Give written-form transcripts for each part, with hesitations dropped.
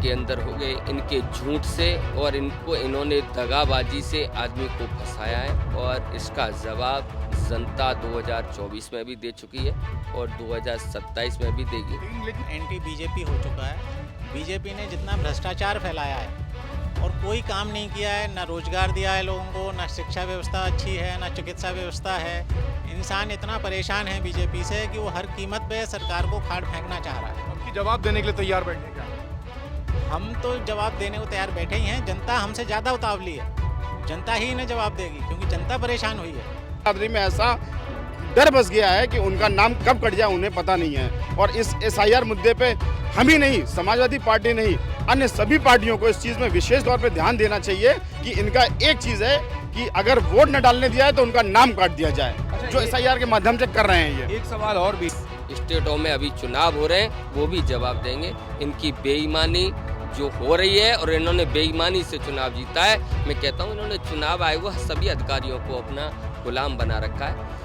के अंदर हो गए इनके झूठ से, और इन्होंने दगाबाजी से आदमी को फंसाया है, और इसका जवाब जनता 2024 में भी दे चुकी है और 2027 में भी देगी। लेकिन एंटी बीजेपी हो चुका है। बीजेपी ने जितना भ्रष्टाचार फैलाया है और कोई काम नहीं किया है, ना रोजगार दिया है लोगों को, ना शिक्षा व्यवस्था अच्छी है, ना चिकित्सा व्यवस्था है। इंसान इतना परेशान है बीजेपी से कि वो हर कीमत पे सरकार को खाड़ फेंकना चाह रहा है। आपकी जवाब देने के लिए तैयार बैठे क्या? हम तो जवाब देने को तैयार बैठे ही हैं। जनता हमसे ज़्यादा उतावली है, जनता ही इन्हें जवाब देगी क्योंकि जनता परेशान हुई है। बिरादरी में ऐसा डर बस गया है कि उनका नाम कब कट जाए उन्हें पता नहीं है, और इस SIR मुद्दे पे हम ही नहीं, समाजवादी पार्टी नहीं, अन्य सभी पार्टियों को इस चीज़ में विशेष तौर पे ध्यान देना चाहिए कि इनका एक चीज़ है कि अगर वोट न डालने दिया है तो उनका नाम काट दिया जाए, जो SIR के माध्यम से कर रहे हैं। ये एक सवाल और भी, स्टेटों में अभी चुनाव हो रहे हैं, वो भी जवाब देंगे। इनकी बेईमानी जो हो रही है, और इन्होंने बेईमानी से चुनाव जीता है। मैं कहता हूँ इन्होंने चुनाव आयोग सभी अधिकारियों को अपना गुलाम बना रखा है।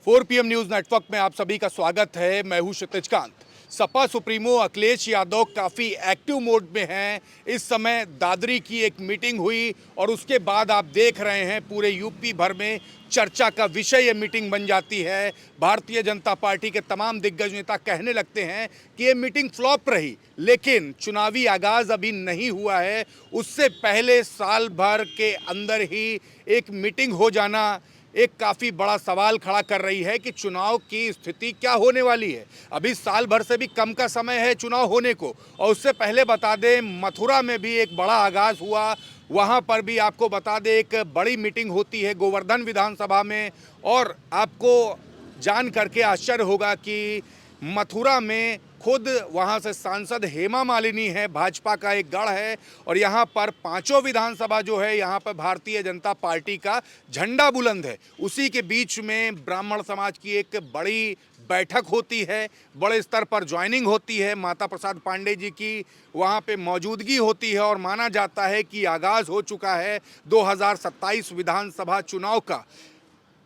4 PM न्यूज नेटवर्क में आप सभी का स्वागत है। मैं हूं क्षितिज कांत। सपा सुप्रीमो अखिलेश यादव काफ़ी एक्टिव मोड में हैं। इस समय दादरी की एक मीटिंग हुई और उसके बाद आप देख रहे हैं पूरे यूपी भर में चर्चा का विषय ये मीटिंग बन जाती है। भारतीय जनता पार्टी के तमाम दिग्गज नेता कहने लगते हैं कि ये मीटिंग फ्लॉप रही, लेकिन चुनावी आगाज़ अभी नहीं हुआ है। उससे पहले साल भर के अंदर ही एक मीटिंग हो जाना एक काफ़ी बड़ा सवाल खड़ा कर रही है कि चुनाव की स्थिति क्या होने वाली है। अभी साल भर से भी कम का समय है चुनाव होने को, और उससे पहले बता दें मथुरा में भी एक बड़ा आगाज़ हुआ। वहाँ पर भी आपको बता दें एक बड़ी मीटिंग होती है गोवर्धन विधानसभा में, और आपको जान करके आश्चर्य होगा कि मथुरा में खुद वहाँ से सांसद हेमा मालिनी है, भाजपा का एक गढ़ है, और यहाँ पर पांचों विधानसभा जो है यहाँ पर भारतीय जनता पार्टी का झंडा बुलंद है। उसी के बीच में ब्राह्मण समाज की एक बड़ी बैठक होती है, बड़े स्तर पर ज्वाइनिंग होती है, माता प्रसाद पांडे जी की वहाँ पे मौजूदगी होती है, और माना जाता है कि आगाज़ हो चुका है 2027 विधानसभा चुनाव का।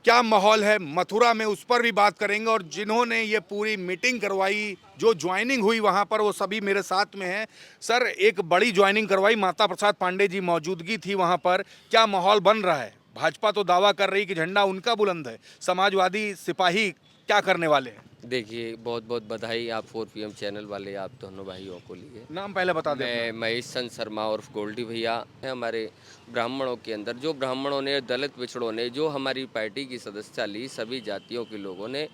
क्या माहौल है मथुरा में, उस पर भी बात करेंगे। और जिन्होंने ये पूरी मीटिंग करवाई, जो ज्वाइनिंग हुई वहाँ पर, वो सभी मेरे साथ में हैं। सर, एक बड़ी ज्वाइनिंग करवाई, माता प्रसाद पांडे जी मौजूदगी थी वहाँ पर, क्या माहौल बन रहा है? भाजपा तो दावा कर रही कि झंडा उनका बुलंद है, समाजवादी सिपाही क्या करने वाले हैं? देखिए, बहुत बहुत बधाई आप 4 PM चैनल वाले, आप दोनों भाइयों को लिए। नाम पहले बता दें। मैं महेश चंद शर्मा और गोल्डी भैया हैं। हमारे ब्राह्मणों के अंदर जो ब्राह्मणों ने, दलित पिछड़ों ने जो हमारी पार्टी की सदस्यता ली, सभी जातियों के लोगों ने,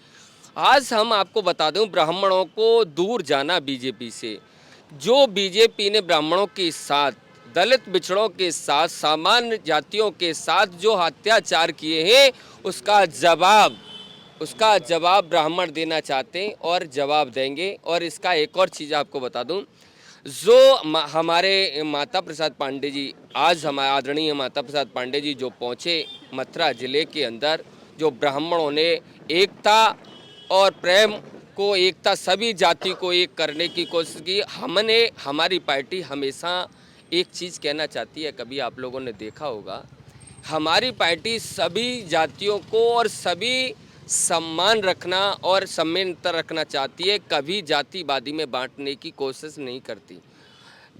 आज हम आपको बता दूं ब्राह्मणों को दूर जाना बीजेपी से। जो बीजेपी ने ब्राह्मणों के साथ, दलित पिछड़ों के साथ, सामान्य जातियों के साथ जो अत्याचार किए हैं, उसका जवाब ब्राह्मण देना चाहते हैं और जवाब देंगे। और इसका एक और चीज़ आपको बता दूं, जो हमारे माता प्रसाद पांडे जी, आज हमारे आदरणीय माता प्रसाद पांडे जी जो पहुँचे मथुरा ज़िले के अंदर, जो ब्राह्मणों ने एकता और प्रेम को, एकता सभी जाति को एक करने की कोशिश की। हमारी पार्टी हमेशा एक चीज़ कहना चाहती है, कभी आप लोगों ने देखा होगा, हमारी पार्टी सभी जातियों को और सभी सम्मान रखना और सम्मानित रखना चाहती है, कभी जातिवादी में बांटने की कोशिश नहीं करती।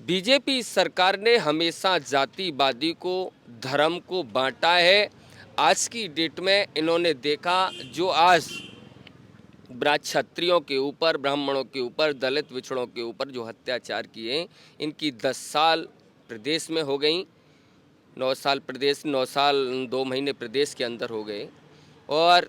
बीजेपी सरकार ने हमेशा जातिवादी को, धर्म को बांटा है। आज की डेट में इन्होंने देखा, जो आज क्षत्रियों के ऊपर, ब्राह्मणों के ऊपर, दलित पिछड़ों के ऊपर जो अत्याचार किए हैं, इनकी 10 साल प्रदेश में हो गई, 9 साल प्रदेश, 9 साल 2 महीने प्रदेश के अंदर हो गए, और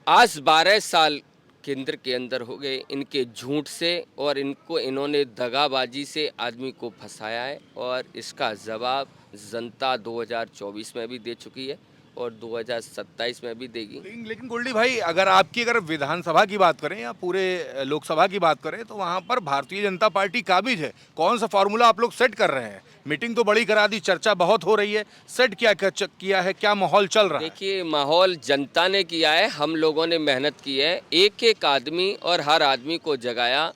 आज 12 साल केंद्र के अंदर हो गए इनके झूठ से, और इन्होंने दगाबाजी से आदमी को फंसाया है, और इसका जवाब जनता 2024 में भी दे चुकी है और 2027 में भी देगी। लेकिन गोल्डी भाई, अगर विधानसभा की बात करें या पूरे लोकसभा की बात करें, तो वहाँ पर भारतीय जनता पार्टी काबिज है। कौन सा फॉर्मूला आप लोग सेट कर रहे हैं? मीटिंग तो बड़ी करा दी, चर्चा बहुत हो रही है, सेट क्या किया है, क्या माहौल चल रहा है? देखिए, माहौल जनता ने किया है, हम लोगों ने मेहनत की है, एक एक आदमी और हर आदमी को जगाया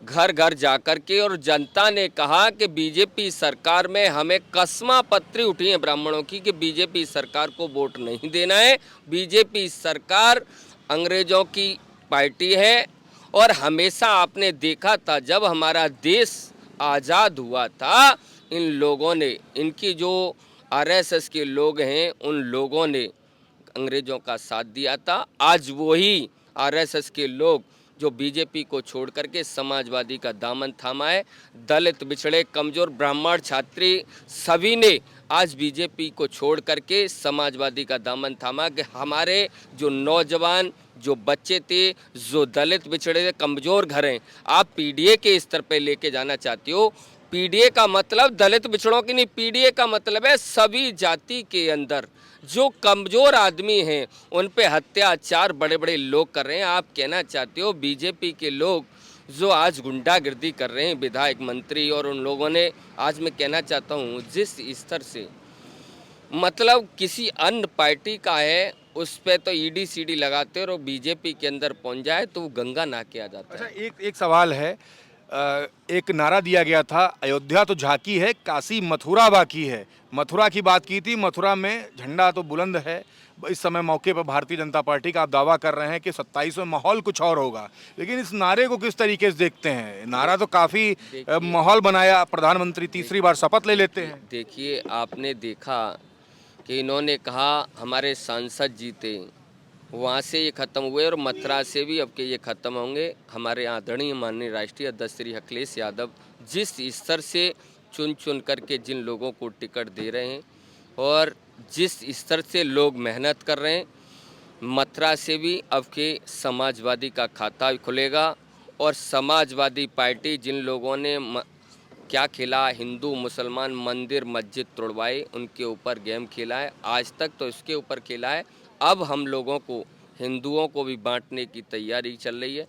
घर घर जाकर के, और जनता ने कहा कि बीजेपी सरकार में हमें कसमा पत्री उठी है ब्राह्मणों की कि बीजेपी सरकार को वोट नहीं देना है। बीजेपी सरकार अंग्रेजों की पार्टी है और हमेशा आपने देखा था जब हमारा देश आज़ाद हुआ था, इन लोगों ने, इनकी जो आरएसएस के लोग हैं उन लोगों ने अंग्रेज़ों का साथ दिया था। आज वही आरएसएस के लोग जो बीजेपी को छोड़ करके समाजवादी का दामन थामा है, दलित, बिछड़े, कमज़ोर, ब्राह्मण, छात्री सभी ने आज बीजेपी को छोड़ करके समाजवादी का दामन थामा कि हमारे जो नौजवान, जो बच्चे थे, जो दलित, बिछड़े, कमज़ोर घर हैं, आप पीडीए के स्तर पे लेके जाना चाहते हो। पीडीए का मतलब दलित बिछड़ों की नहीं, पीडीए का मतलब है सभी जाति के अंदर जो कमज़ोर आदमी हैं उन पे अत्याचार बड़े बड़े लोग कर रहे हैं। आप कहना चाहते हो बीजेपी के लोग जो आज गुंडागर्दी कर रहे हैं, विधायक, मंत्री, और उन लोगों ने, आज मैं कहना चाहता हूँ जिस स्तर से मतलब किसी अन्य पार्टी का है उस पे तो ईडी सीडी लगाते हो, और बीजेपी के अंदर पहुंच जाए तो वो गंगा नहा के आ जाता है। अच्छा, एक सवाल है। एक नारा दिया गया था, अयोध्या तो झांकी है, काशी मथुरा बाकी है। मथुरा की बात की थी, मथुरा में झंडा तो बुलंद है इस समय मौके पर भारतीय जनता पार्टी का। आप दावा कर रहे हैं कि 27 में माहौल कुछ और होगा, लेकिन इस नारे को किस तरीके से देखते हैं? नारा तो काफ़ी माहौल बनाया, प्रधानमंत्री तीसरी बार शपथ ले लेते हैं। देखिए, आपने देखा कि इन्होंने कहा हमारे सांसद जीते, वहाँ से ये ख़त्म हुए और मथुरा से भी अब के ये ख़त्म होंगे। हमारे आदरणीय माननीय राष्ट्रीय अध्यक्ष श्री अखिलेश यादव जिस स्तर से चुन चुन करके जिन लोगों को टिकट दे रहे हैं और जिस स्तर से लोग मेहनत कर रहे हैं, मथुरा से भी अब के समाजवादी का खाता खुलेगा। और समाजवादी पार्टी जिन लोगों ने क्या खेला, हिंदू मुसलमान मंदिर मस्जिद तोड़वाए, उनके ऊपर गेम खेला है, आज तक तो इसके ऊपर खेला है। अब हम लोगों को, हिंदुओं को भी बांटने की तैयारी चल रही है।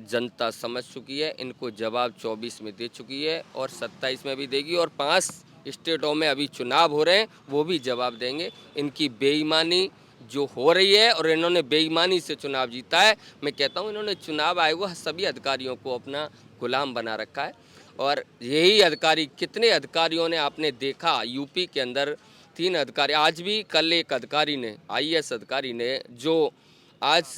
जनता समझ चुकी है, इनको जवाब 24 में दे चुकी है और 27 में भी देगी, और 5 स्टेटों में अभी चुनाव हो रहे हैं वो भी जवाब देंगे। इनकी बेईमानी जो हो रही है और इन्होंने बेईमानी से चुनाव जीता है, मैं कहता हूँ इन्होंने चुनाव आयोग सभी अधिकारियों को अपना गुलाम बना रखा है। और यही अधिकारी, कितने अधिकारियों ने आपने देखा यूपी के अंदर, 3 अधिकारी, आज भी कल एक अधिकारी ने, आईएएस अधिकारी ने, जो आज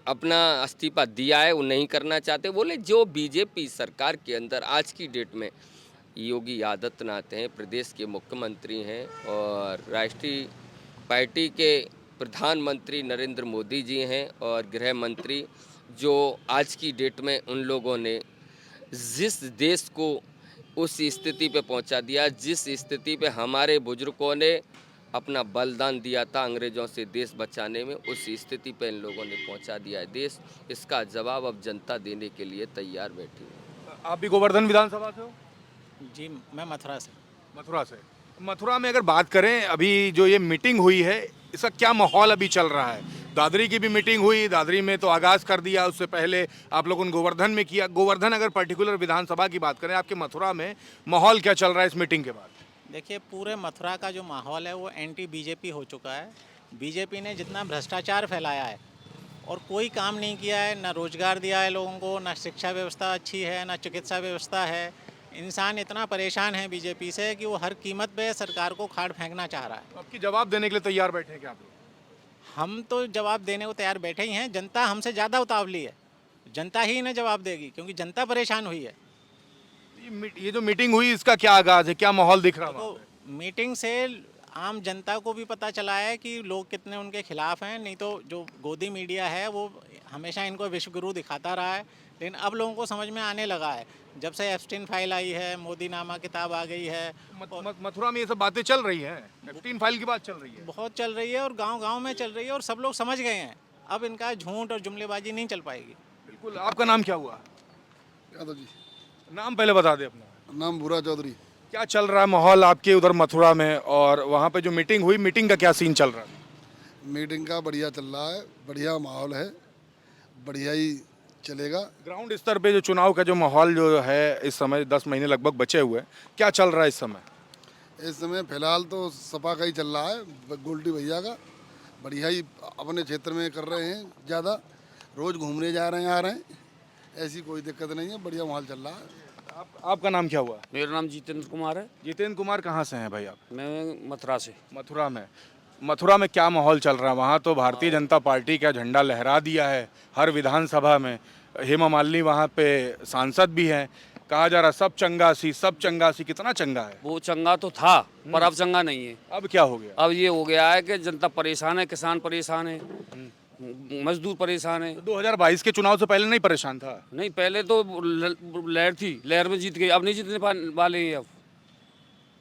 अपना इस्तीफा दिया है, वो नहीं करना चाहते। बोले जो बीजेपी सरकार के अंदर आज की डेट में योगी आदित्यनाथ हैं, प्रदेश के मुख्यमंत्री हैं, और राष्ट्रीय पार्टी के प्रधानमंत्री नरेंद्र मोदी जी हैं, और गृह मंत्री, जो आज की डेट में उन लोगों ने जिस देश को उस स्थिति पे पहुंचा दिया, जिस स्थिति पे हमारे बुजुर्गों ने अपना बलिदान दिया था अंग्रेज़ों से देश बचाने में, उस स्थिति पे इन लोगों ने पहुंचा दिया है देश। इसका जवाब अब जनता देने के लिए तैयार बैठी है। आप भी गोवर्धन विधानसभा से हो? जी, मैं मथुरा से। मथुरा से। मथुरा में अगर बात करें, अभी जो ये मीटिंग हुई है, इसका क्या माहौल अभी चल रहा है? दादरी की भी मीटिंग हुई, दादरी में तो आगाज़ कर दिया, उससे पहले आप लोगों ने गोवर्धन में किया। गोवर्धन अगर पर्टिकुलर विधानसभा की बात करें, आपके मथुरा में माहौल क्या चल रहा है इस मीटिंग के बाद? देखिए, पूरे मथुरा का जो माहौल है वो एंटी बीजेपी हो चुका है। बीजेपी ने जितना भ्रष्टाचार फैलाया है और कोई काम नहीं किया है, ना रोजगार दिया है लोगों को, ना शिक्षा व्यवस्था अच्छी है, ना चिकित्सा व्यवस्था है। इंसान इतना परेशान है बीजेपी से कि वो हर कीमत पे सरकार को खाड़ फेंकना चाह रहा है। आपकी जवाब देने के लिए तैयार बैठे हैं क्या आप लोग? हम तो जवाब देने को तैयार बैठे ही हैं। जनता हमसे ज़्यादा उतावली है, जनता ही इन्हें जवाब देगी, क्योंकि जनता परेशान हुई है। ये जो मीटिंग हुई, इसका क्या आगाज़ है, क्या माहौल दिख रहा है? तो मीटिंग से आम जनता को भी पता चला है कि लोग कितने उनके खिलाफ हैं। नहीं तो जो गोदी मीडिया है वो हमेशा इनको विश्वगुरु दिखाता रहा है, लेकिन अब लोगों को समझ में आने लगा है। जब से एप्स्टीन फाइल आई है, मोदी नामा किताब आ गई है, मथुरा में ये सब बातें चल रही हैं, एप्स्टीन फाइल की बात चल रही है, बहुत चल रही है और गांव-गांव में चल रही है, और सब लोग समझ गए हैं। अब इनका झूठ और जुमलेबाजी नहीं चल पाएगी। बिल्कुल। आपका नाम क्या हुआ? यादव जी। नाम पहले बता दे अपना। नाम भूरा चौधरी। क्या चल रहा है माहौल आपके उधर मथुरा में, और वहाँ पे जो मीटिंग हुई, मीटिंग का क्या सीन चल रहा है? मीटिंग का बढ़िया चल रहा है, बढ़िया माहौल है, बढ़िया ही चलेगा। ग्राउंड स्तर पे जो चुनाव का जो माहौल जो है इस समय, 10 महीने लगभग बचे हुए हैं, क्या चल रहा है इस समय? इस समय फिलहाल तो सपा का ही चल रहा है, गोल्डी भैया का। बढ़िया ही अपने क्षेत्र में कर रहे हैं, ज़्यादा रोज़ घूमने जा रहे हैं, आ रहे हैं, ऐसी कोई दिक्कत नहीं है, बढ़िया माहौल चल रहा है। आपका नाम क्या हुआ? मेरा नाम जितेंद्र कुमार है। जितेंद्र कुमार, कहाँ से हैं भाई आप? मैं मथुरा से। मथुरा में क्या माहौल चल रहा है? वहाँ तो भारतीय जनता पार्टी का झंडा लहरा दिया है हर विधानसभा में। हेमा मालिनी वहाँ पे सांसद भी हैं, कहा जा रहा सब चंगासी, कितना चंगा है? वो चंगा तो था पर अब चंगा नहीं है। अब क्या हो गया? अब ये हो गया है कि जनता परेशान है, किसान परेशान है, मजदूर परेशान है। 2022 के चुनाव से पहले नहीं परेशान था? नहीं, पहले तो लहर थी, लहर में जीत गई, अब नहीं जीतने वाले हैं। अब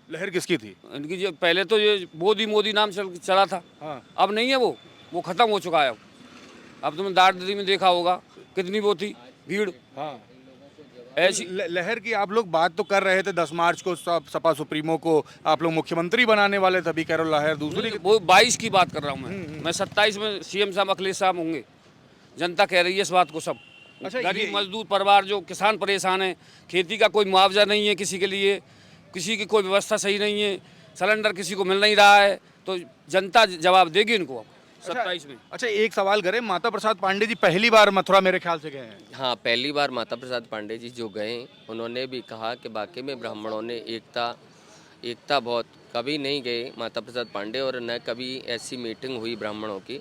लहर किसकी थी? इनकी जो पहले तो ये मोदी नाम चला था, हाँ। अब नहीं है, वो खत्म हो चुका है। अब तुमने दादरी में देखा होगा कितनी वो थी भीड़। हाँ। ऐसी लहर की आप लोग बात तो कर रहे थे, 10 मार्च को सब सपा सुप्रीमो को आप लोग मुख्यमंत्री बनाने वाले थे, अभी कह रहे हो लहर दूसरी। वो 22 की बात कर रहा हूँ मैं 27 में सीएम साहब अखिलेश साहब होंगे। जनता कह रही है इस बात को सब। अच्छा, गरीब मजदूर परिवार जो किसान परेशान है, खेती का कोई मुआवजा नहीं है किसी के लिए, किसी की कोई व्यवस्था सही नहीं है, सिलेंडर किसी को मिल नहीं रहा है, तो जनता जवाब देगी इनको अब 27 में। अच्छा, एक सवाल करें, माता प्रसाद पांडे जी पहली बार मथुरा मेरे ख्याल से गए हैं। हाँ, पहली बार माता प्रसाद पांडे जी जो गए, उन्होंने भी कहा कि वाकई में ब्राह्मणों ने एकता बहुत, कभी नहीं गए माता प्रसाद पांडे और न कभी ऐसी मीटिंग हुई ब्राह्मणों की।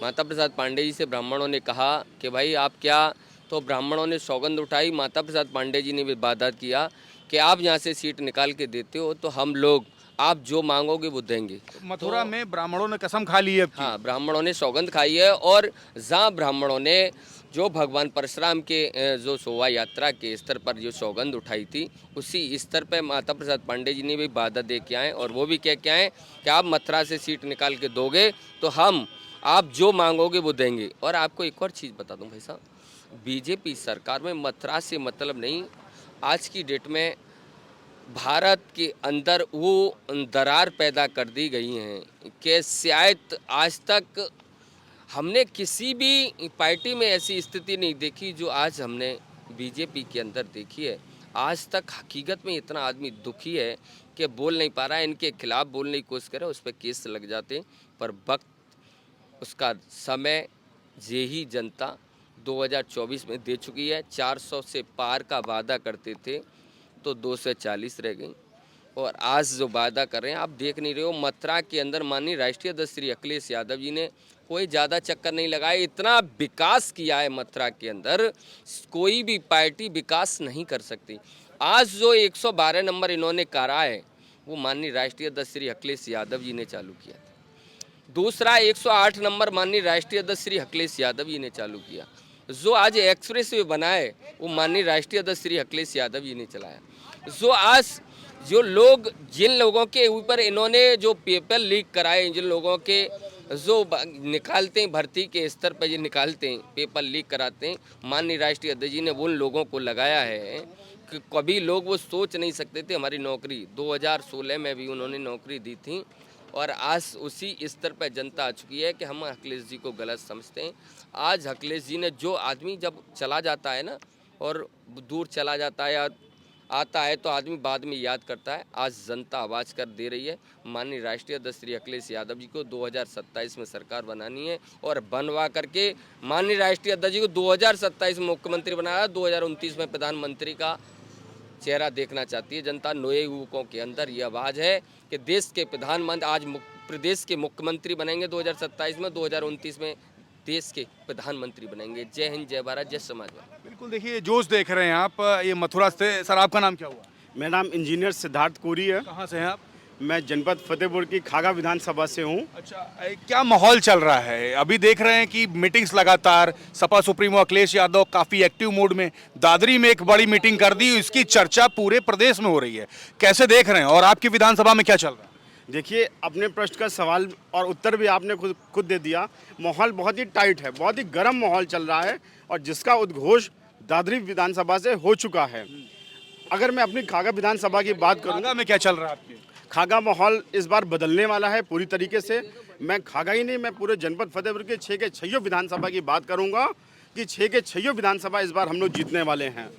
माता प्रसाद पांडे जी से ब्राह्मणों ने कहा कि भाई आप क्या, तो ब्राह्मणों ने सौगंध उठाई। माता प्रसाद पांडे जी ने भी वादा किया कि आप यहाँ से सीट निकाल के देते हो तो हम लोग आप जो मांगोगे वो देंगे। मथुरा में ब्राह्मणों ने कसम खा ली है। हाँ, ब्राह्मणों ने सौगंध खाई है और जहाँ ब्राह्मणों ने जो भगवान परशुराम के जो शोभा यात्रा के स्तर पर जो सौगंध उठाई थी, उसी स्तर पर माता प्रसाद पांडे जी ने भी वादा दे के आए और वो भी कह के आए कि आप मथुरा से सीट निकाल के दोगे तो हम आप जो मांगोगे वो देंगे। और आपको एक और चीज़ बता दूं भाई साहब, बीजेपी सरकार में मथुरा से मतलब नहीं, आज की डेट में भारत के अंदर वो दरार पैदा कर दी गई हैं कि शायद आज तक हमने किसी भी पार्टी में ऐसी स्थिति नहीं देखी जो आज हमने बीजेपी के अंदर देखी है। आज तक हकीकत में इतना आदमी दुखी है कि बोल नहीं पा रहा है, इनके खिलाफ बोलने की कोशिश करे उस पर केस लग जाते, पर वक्त उसका समय यही जनता 2024 में दे चुकी है। 400 से पार का वादा करते थे तो 240 रह गई और आज जो वादा कर रहे हैं आप देख नहीं रहे हो। मथुरा के अंदर माननीय राष्ट्रीय अध्यक्ष श्री अखिलेश यादव जी ने कोई ज़्यादा चक्कर नहीं लगाया, इतना विकास किया है मथुरा के अंदर, कोई भी पार्टी विकास नहीं कर सकती। आज जो 112 नंबर इन्होंने करा है वो माननीय राष्ट्रीय अध्यक्ष श्री अखिलेश यादव जी ने चालू किया था। दूसरा 108 नंबर माननीय राष्ट्रीय अध्यक्ष श्री अखिलेश यादव जी ने चालू किया। जो आज एक्सप्रेस वे बना है वो माननीय राष्ट्रीय अध्यक्ष श्री अखिलेश यादव जी ने चलाया। जो आज जो लोग, जिन लोगों के ऊपर इन्होंने जो पेपर लीक कराए, जिन लोगों के जो निकालते हैं भर्ती के स्तर पर, जो निकालते हैं पेपर लीक कराते हैं, माननीय राष्ट्रीय अध्यक्ष जी ने उन लोगों को लगाया है कि कभी लोग वो सोच नहीं सकते थे। हमारी नौकरी 2016 में भी उन्होंने नौकरी दी थी और आज उसी स्तर पर जनता आ चुकी है कि हम अखिलेश जी को गलत समझते हैं। आज अखिलेश जी ने, जो आदमी जब चला जाता है ना और दूर चला जाता है या आता है तो आदमी बाद में याद करता है, आज जनता आवाज़ कर दे रही है। माननीय राष्ट्रीय अध्यक्ष श्री अखिलेश यादव जी को 2027 में सरकार बनानी है और बनवा करके माननीय राष्ट्रीय अध्यक्ष जी को 2027 में मुख्यमंत्री बनाया, 2029 में प्रधानमंत्री का चेहरा देखना चाहती है जनता। नए युवकों के अंदर ये आवाज़ है कि देश के प्रधानमंत्री आज प्रदेश के मुख्यमंत्री बनेंगे 2027 में, 2029 में देश के प्रधानमंत्री बनेंगे। जय हिंद, जय भारत, जय समाजवाद। बिल्कुल, देखिए जोश देख रहे हैं आप, ये मथुरा से। सर आपका नाम क्या हुआ? मेरा नाम इंजीनियर सिद्धार्थ कोरी है। कहाँ से हैं आप? मैं जनपद फतेहपुर की खागा विधानसभा से हूँ। अच्छा, क्या माहौल चल रहा है? अभी देख रहे हैं कि मीटिंग्स लगातार, सपा सुप्रीमो अखिलेश यादव काफ़ी एक्टिव मोड में, दादरी में एक बड़ी मीटिंग कर दी, इसकी चर्चा पूरे प्रदेश में हो रही है, कैसे देख रहे हैं? और आपकी विधानसभा में क्या चल रहा है? देखिए, अपने प्रश्न का सवाल और उत्तर भी आपने खुद दे दिया। माहौल बहुत ही टाइट है, बहुत ही गर्म माहौल चल रहा है और जिसका उद्घोष दादरी विधानसभा से हो चुका है। अगर मैं अपनी खागा विधानसभा की बात करूँ, खागा में क्या चल रहा है आपके? खागा माहौल इस बार बदलने वाला है पूरी तरीके से। मैं खागा ही नहीं, मैं पूरे जनपद फतेहपुर के 6 के 6 विधानसभा की बात करूँगा कि 6 के 6 विधानसभा इस बार हम लोग जीतने वाले हैं।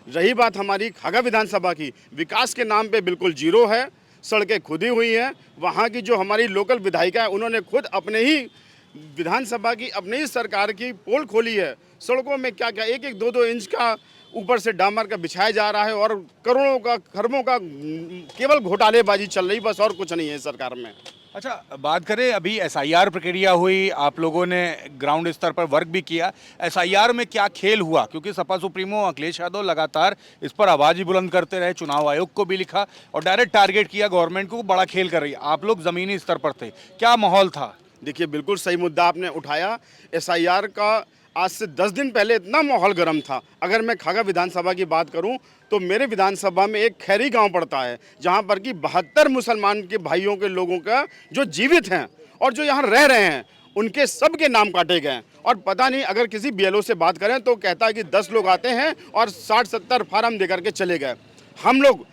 रही बात हमारी खागा विधानसभा की, विकास के नाम पे बिल्कुल जीरो है। सड़कें खुदी हुई हैं। वहाँ की जो हमारी लोकल विधायिका है उन्होंने खुद अपने ही विधानसभा की, अपने ही सरकार की पोल खोली है। सड़कों में क्या क्या 1-1, 2-2 इंच का ऊपर से डामर का बिछाया जा रहा है और करोड़ों का, खरबों का केवल घोटालेबाजी चल रही, बस और कुछ नहीं है सरकार में। अच्छा, बात करें अभी एसआईआर प्रक्रिया हुई, आप लोगों ने ग्राउंड स्तर पर वर्क भी किया। एसआईआर में क्या खेल हुआ, क्योंकि सपा सुप्रीमो अखिलेश यादव लगातार इस पर आवाज़ ही बुलंद करते रहे, चुनाव आयोग को भी लिखा और डायरेक्ट टारगेट किया गवर्नमेंट को, बड़ा खेल कर रही है। आप लोग ज़मीनी स्तर पर थे, क्या माहौल था? देखिए, बिल्कुल सही मुद्दा आपने उठाया। एसआईआर का आज से 10 दिन पहले इतना माहौल गर्म था। अगर मैं खागा विधानसभा की बात करूं तो मेरे विधानसभा में एक खैरी गांव पड़ता है, जहां पर कि 72 मुसलमान के भाइयों के लोगों का जो जीवित हैं और जो यहां रह रहे हैं, उनके सब के नाम काटे गए। और पता नहीं, अगर किसी बीएलओ से बात करें तो कहता है कि 10 लोग आते हैं और 60-70 फार्म दे करके चले गए। हम लोग,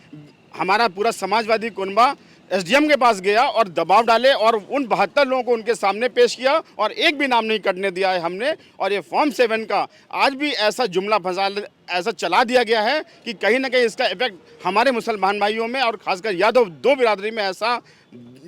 हमारा पूरा समाजवादी कुनबा एसडीएम के पास गया और दबाव डाले और उन 72 लोगों को उनके सामने पेश किया और एक भी नाम नहीं कटने दिया है हमने। और ये फॉर्म 7 का आज भी ऐसा जुमला फंसा, ऐसा चला दिया गया है कि कहीं ना कहीं इसका इफेक्ट हमारे मुसलमान भाइयों में और खासकर यादव 2 बिरादरी में ऐसा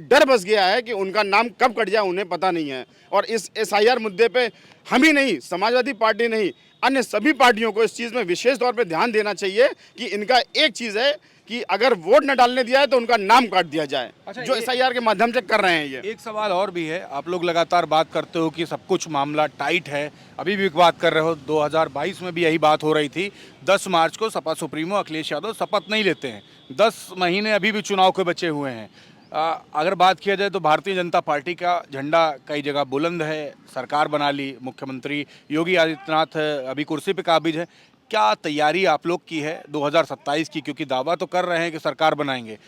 डर बस गया है कि उनका नाम कब कट जाए उन्हें पता नहीं है। और इस एसआईआर मुद्दे पे हम ही नहीं, समाजवादी पार्टी नहीं, अन्य सभी पार्टियों को इस चीज़ में विशेष तौर पे ध्यान देना चाहिए कि इनका एक चीज़ है कि अगर वोट न डालने दिया है तो उनका नाम काट दिया जाए। अच्छा, जो एसआईआर के माध्यम से कर रहे हैं ये। एक सवाल और भी है, आप लोग लगातार बात करते हो कि सब कुछ मामला टाइट है, अभी भी बात कर रहे हो, 2022 में भी यही बात हो रही थी। 10 मार्च को सपा सुप्रीमो अखिलेश यादव शपथ नहीं लेते हैं, 10 महीने अभी भी चुनाव के बचे हुए हैं। अगर बात किया जाए तो भारतीय जनता पार्टी का झंडा कई जगह बुलंद है, सरकार बना ली, मुख्यमंत्री योगी आदित्यनाथ अभी कुर्सी पे काबिज है। क्या तैयारी आप लोग की है 2027 की, क्योंकि दावा तो कर रहे हैं कि सरकार बनाएंगे।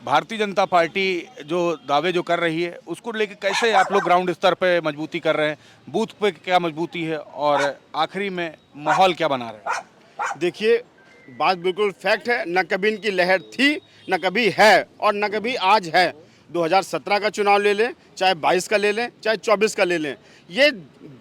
भारतीय जनता पार्टी जो दावे जो कर रही है उसको लेकर कैसे आप लोग ग्राउंड स्तर पे मजबूती कर रहे हैं, बूथ पे क्या मजबूती है और आखिरी में माहौल क्या बना रहे हैं? देखिए, बात बिल्कुल फैक्ट है, न कभी इनकी लहर थी, न कभी है और न कभी आज है। 2017 का चुनाव ले लें, चाहे 22 का ले लें, चाहे 24 का ले लें, ये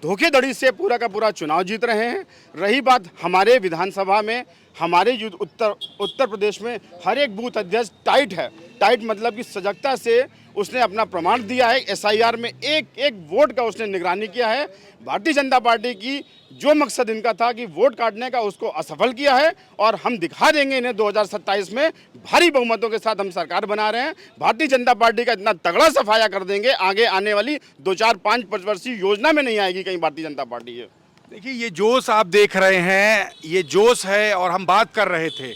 धोखेधड़ी से पूरा का पूरा चुनाव जीत रहे हैं। रही बात हमारे विधानसभा में, हमारे उत्तर प्रदेश में हर एक बूथ अध्यक्ष टाइट है। टाइट मतलब कि सजगता से उसने अपना प्रमाण दिया है। एसआईआर में एक एक वोट का उसने निगरानी किया है। भारतीय जनता पार्टी की जो मकसद इनका था कि वोट काटने का, उसको असफल किया है और हम दिखा देंगे इन्हें 2027 में भारी बहुमतों के साथ हम सरकार बना रहे हैं। भारतीय जनता पार्टी का इतना तगड़ा सफाया कर देंगे, आगे आने वाली 2, 4, 5 वर्षीय योजना में नहीं आएगी कहीं भारतीय जनता पार्टी है। देखिए, ये जोश आप देख रहे हैं, ये जोश है। और हम बात कर रहे थे,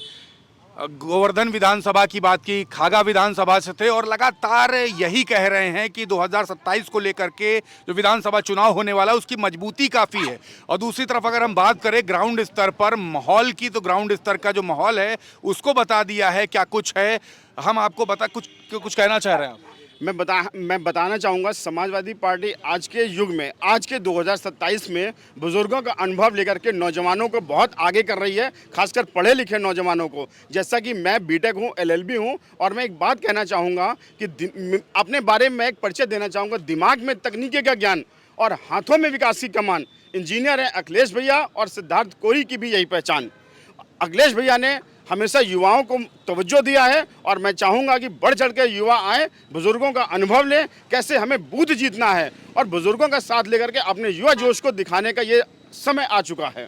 गोवर्धन विधानसभा की बात की, खागा विधानसभा से थे और लगातार यही कह रहे हैं कि 2027 को लेकर के जो विधानसभा चुनाव होने वाला है उसकी मजबूती काफ़ी है। और दूसरी तरफ अगर हम बात करें ग्राउंड स्तर पर माहौल की, तो ग्राउंड स्तर का जो माहौल है उसको बता दिया है क्या कुछ है। हम आपको कुछ कहना चाह रहे हैं आप? मैं बताना चाहूँगा, समाजवादी पार्टी आज के युग में, आज के 2027 में बुजुर्गों का अनुभव लेकर के नौजवानों को बहुत आगे कर रही है, खासकर पढ़े लिखे नौजवानों को। जैसा कि मैं बीटेक हूँ, एलएलबी हूँ और मैं एक बात कहना चाहूँगा कि अपने बारे में एक परिचय देना चाहूँगा। दिमाग में तकनीकी का ज्ञान और हाथों में विकास की कमान, इंजीनियर हैं अखिलेश भैया और सिद्धार्थ कोरी की भी यही पहचान। अखिलेश भैया ने हमेशा युवाओं को तवज्जो दिया है और मैं चाहूँगा कि बढ़ चढ़ के युवा आए, बुजुर्गों का अनुभव लें, कैसे हमें बूथ जीतना है और बुजुर्गों का साथ लेकर के अपने युवा जोश को दिखाने का ये समय आ चुका है।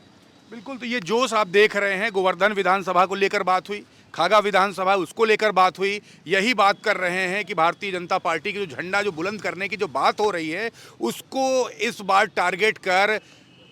बिल्कुल, तो ये जोश आप देख रहे हैं। गोवर्धन विधानसभा को लेकर बात हुई, खागा विधानसभा उसको लेकर बात हुई, यही बात कर रहे हैं कि भारतीय जनता पार्टी की जो झंडा जो बुलंद करने की जो बात हो रही है उसको इस बार टारगेट कर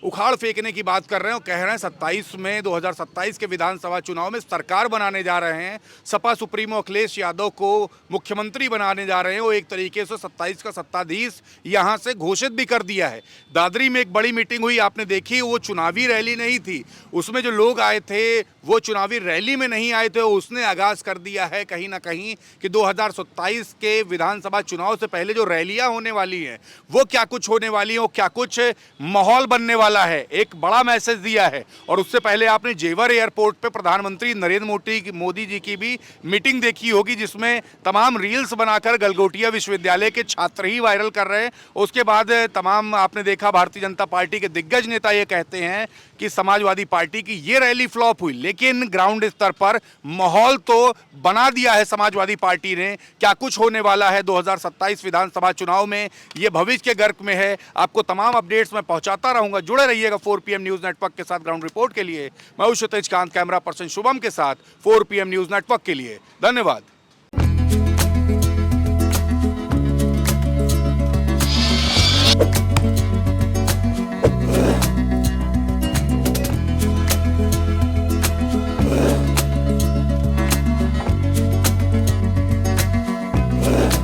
उखाड़ फेंकने की बात कर रहे हैं और कह रहे हैं 27 में 2027 के विधानसभा चुनाव में सरकार बनाने जा रहे हैं। सपा सुप्रीमो अखिलेश यादव को मुख्यमंत्री बनाने जा रहे हैं। वो एक तरीके से 27 का सत्ताधीश यहां से घोषित भी कर दिया है। दादरी में एक बड़ी मीटिंग हुई, आपने देखी, वो चुनावी रैली नहीं थी, उसमें जो लोग आए थे वो चुनावी रैली में नहीं आए थे। उसने आगाज़ कर दिया है कहीं ना कहीं कि 2027 के विधानसभा चुनाव से पहले जो रैलियाँ होने वाली हैं वो क्या कुछ होने वाली हैं, वो क्या कुछ माहौल बनने वाला है, एक बड़ा मैसेज दिया है। और उससे पहले आपने जेवर एयरपोर्ट पे प्रधानमंत्री नरेंद्र मोदी जी की भी मीटिंग देखी होगी, जिसमें तमाम रील्स बनाकर गलगोटिया विश्वविद्यालय के छात्र ही वायरल कर रहे हैं। उसके बाद तमाम आपने देखा भारतीय जनता पार्टी के दिग्गज नेता ये कहते हैं कि समाजवादी पार्टी की ये रैली फ्लॉप हुई, लेकिन ग्राउंड स्तर पर माहौल तो बना दिया है समाजवादी पार्टी ने। क्या कुछ होने वाला है 2027 विधानसभा चुनाव में, ये भविष्य के गर्क में है। आपको तमाम अपडेट्स मैं पहुंचाता रहूंगा, जुड़े रहिएगा 4 PM न्यूज़ नेटवर्क के साथ। ग्राउंड रिपोर्ट के लिए मैं क्षितिज कांत, कैमरा पर्सन शुभम के साथ 4 PM न्यूज़ नेटवर्क के लिए धन्यवाद।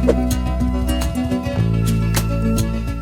हैं।